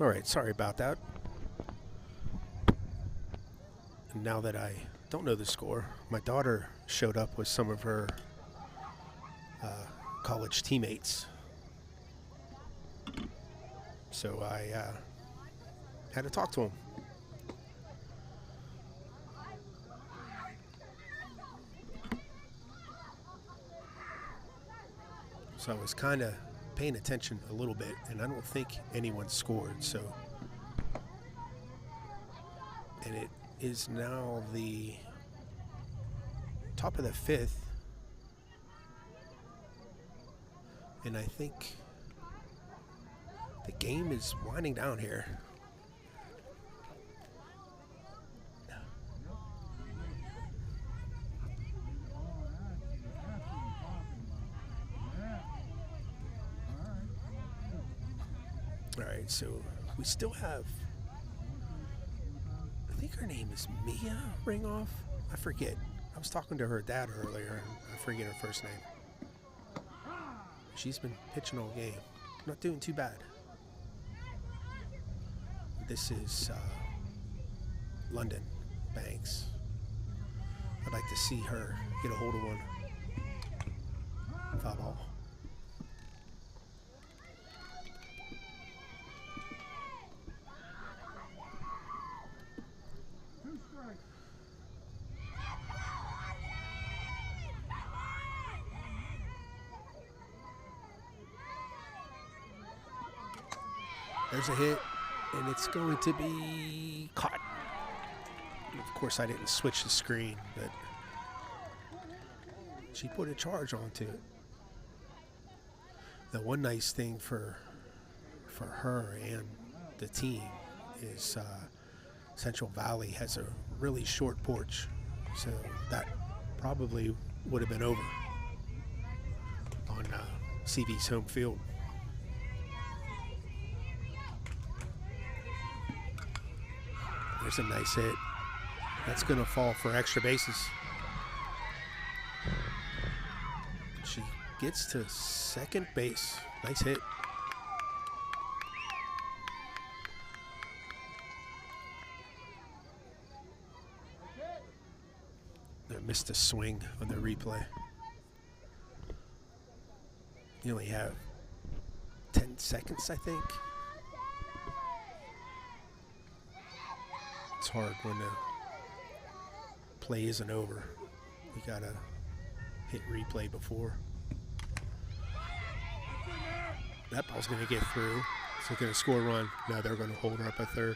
All right, sorry about that. And now that I don't know the score, my daughter showed up with some of her college teammates. So I had to talk to them. So I was kind of paying attention a little bit, and I don't think anyone scored. So, and it is now the top of the 5th, and I think the game is winding down here. All right, so we still have, I think her name is Mia Ringoff. I forget. I was talking to her dad earlier, and I forget her first name. She's been pitching all game. Not doing too bad. This is London Banks. I'd like to see her get a hold of one. Foul ball. There's a hit, and it's going to be caught. And of course, I didn't switch the screen, but she put a charge onto it. The one nice thing for her and the team is Central Valley has a really short porch, so that probably would have been over on CV's home field. There's a nice hit. That's going to fall for extra bases. She gets to second base. Nice hit. I missed a swing on the replay. You only have 10 seconds, I think. It's hard when the play isn't over. You gotta hit replay before. That ball's gonna get through. So gonna score a run. Now they're gonna hold her up a third.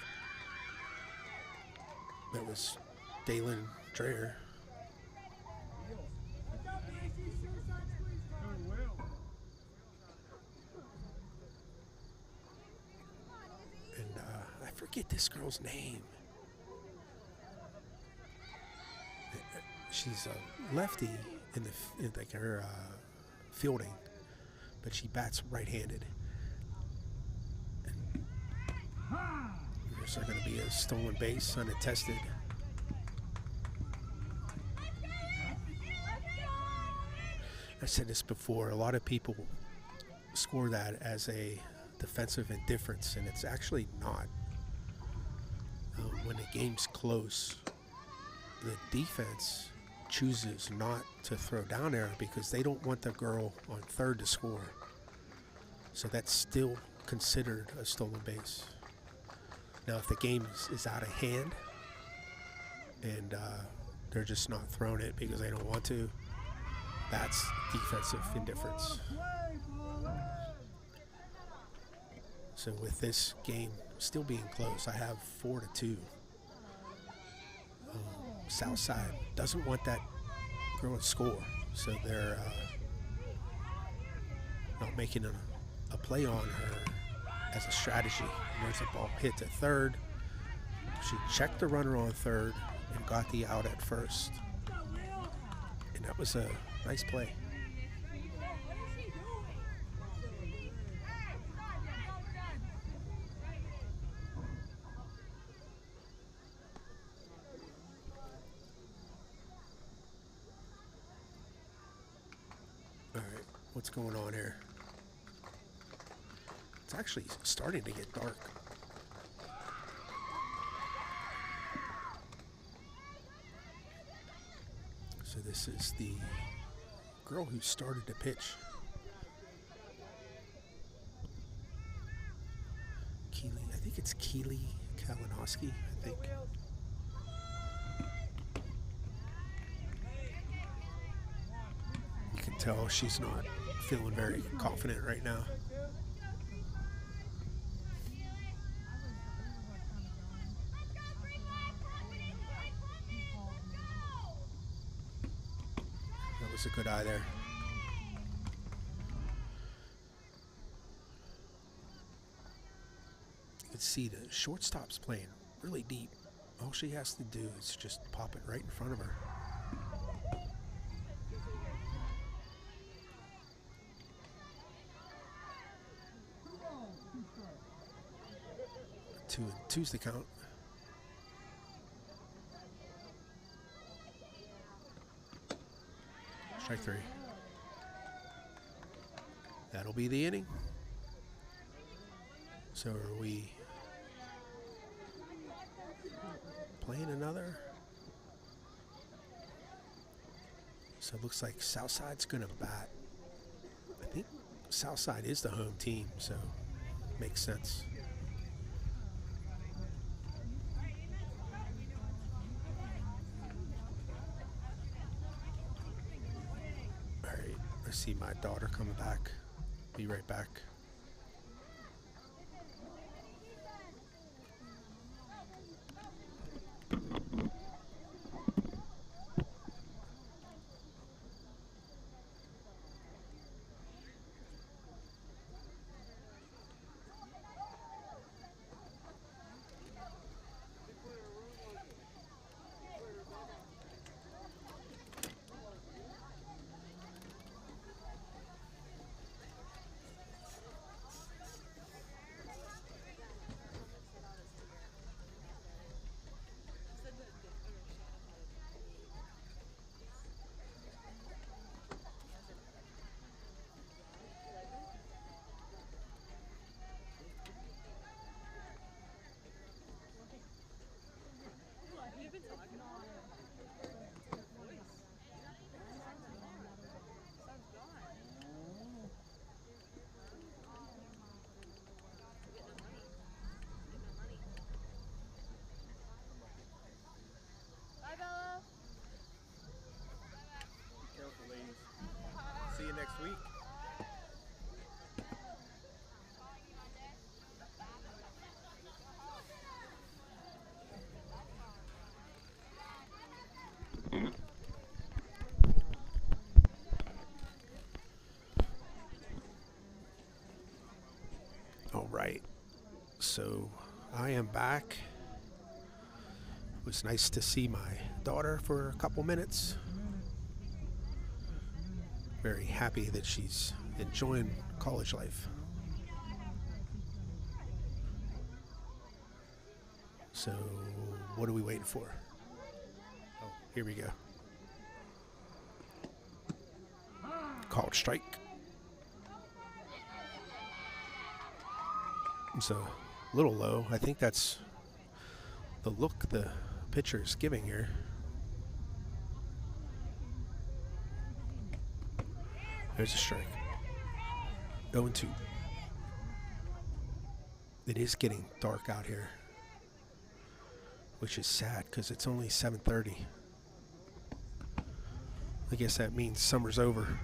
That was Dalen Dreher. And I forget this girl's name. She's a lefty in like her fielding, but she bats right-handed. And there's going to be a stolen base, unattested. I said this before. A lot of people score that as a defensive indifference, and it's actually not. When the game's close, the defense chooses not to throw down there because they don't want the girl on third to score. So that's still considered a stolen base. Now, if the game is out of hand and they're just not throwing it because they don't want to, that's defensive indifference. So with this game still being close, I have 4-2. Southside doesn't want that girl to score, so they're not making a play on her as a strategy. There's a ball hit to third. She checked the runner on third and got the out at first. And that was a nice play. All right, what's going on here? It's actually starting to get dark. So this is the girl who started to pitch. Keely, I think it's Keely Kalinowski, I think. You can tell she's not feeling very confident right now. That was a good eye there. You can see the shortstop's playing really deep. All she has to do is just pop it right in front of her. 2-2's the count. Strike three. That'll be the inning. So are we playing another? So it looks like Southside's going to bat. I think Southside is the home team, so makes sense. All right, I see my daughter coming back. Be right back. So I am back. It was nice to see my daughter for a couple minutes. Very happy that she's enjoying college life. So what are we waiting for? Oh, here we go. Called strike. It's a little low. I think that's the look the pitcher's giving here. There's a strike. 0-2. It is getting dark out here, which is sad because it's only 7:30. I guess that means summer's over.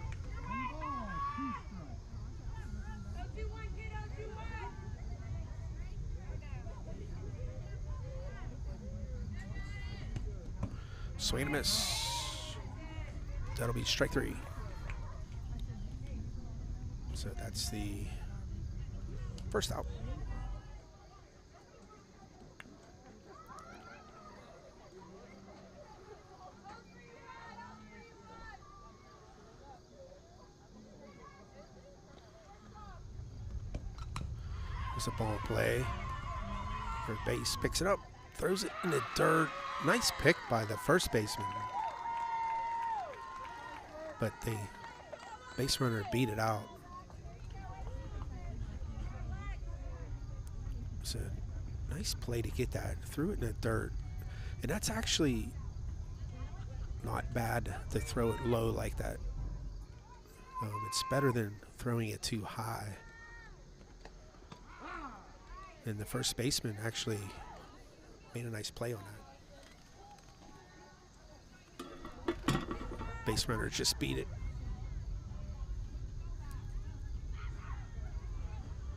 Swing and a miss. That'll be strike 3. So that's the first out. There's a ball play. Third base picks it up, throws it in the dirt. Nice pick by the first baseman. But the base runner beat it out. It's a nice play to get that. Threw it in the dirt. And that's actually not bad to throw it low like that. It's better than throwing it too high. And the first baseman actually made a nice play on that. Base runner just beat it.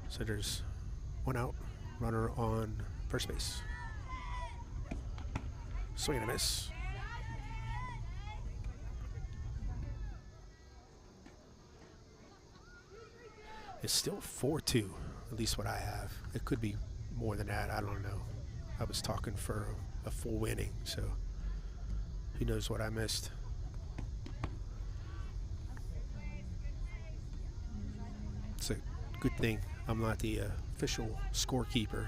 So there's one out, runner on first base. Swing and a miss. It's still 4-2, at least what I have. It could be more than that, I don't know. I was talking for a full inning, so who knows what I missed. It's a good thing I'm not the official scorekeeper.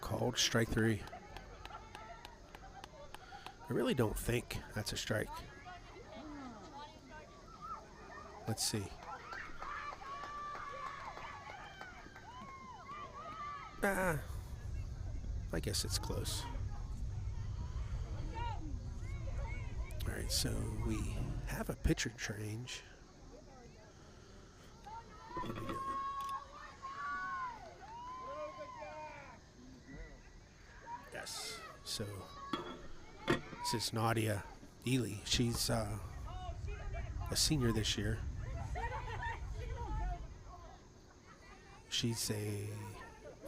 Called strike 3. I really don't think that's a strike. Let's see. I guess it's close. All right, so we have a pitcher change. Here we go. Yes. So this is Nadia Ely. She's a senior this year. She's a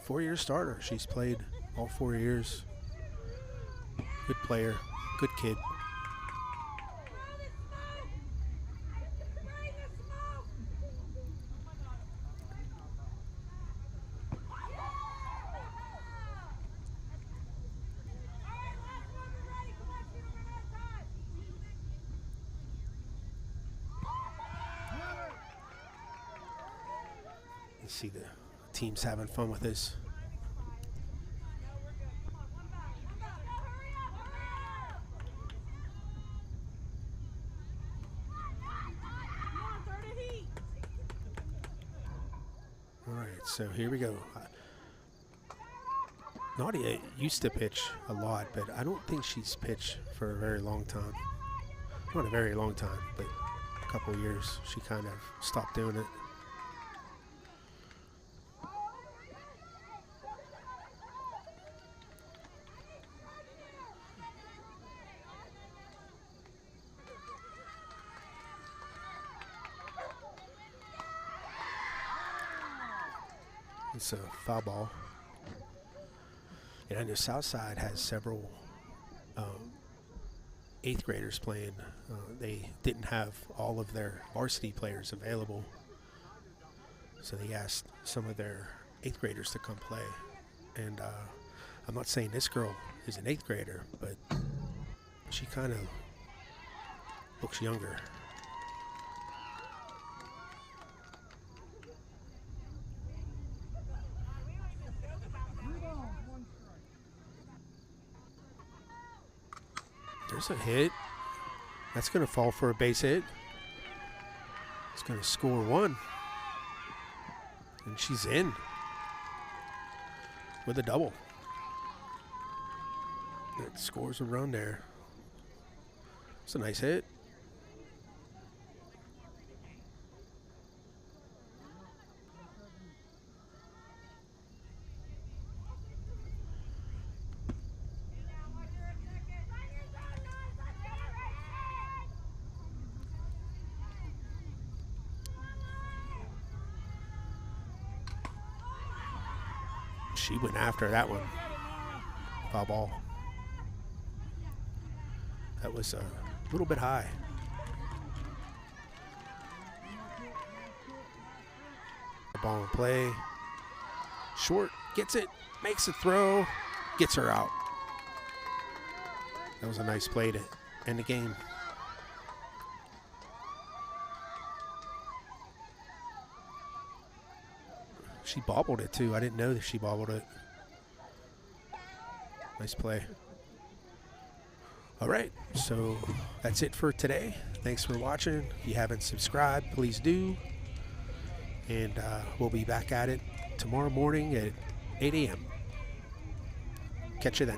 4-year starter. She's played all 4 years. Good player, good kid. You see the team's having fun with this. All right, so here we go. Nadia used to pitch a lot, but I don't think she's pitched for a very long time. Not a very long time, but a couple years. She kind of stopped doing it. It's a foul ball. And I know Southside has several eighth graders playing. They didn't have all of their varsity players available, so they asked some of their eighth graders to come play. And I'm not saying this girl is an eighth grader, but she kind of looks younger. There's a hit. That's going to fall for a base hit. It's going to score one. And she's in with a double. That scores a run there. It's a nice hit. She went after that one. Foul ball. That was a little bit high. Ball in play. Short, gets it, makes a throw, gets her out. That was a nice play to end the game. She bobbled it too. I didn't know that she bobbled it. Nice play. All right, so that's it for today. Thanks for watching. If you haven't subscribed, please do. And we'll be back at it tomorrow morning at 8 a.m. Catch you then.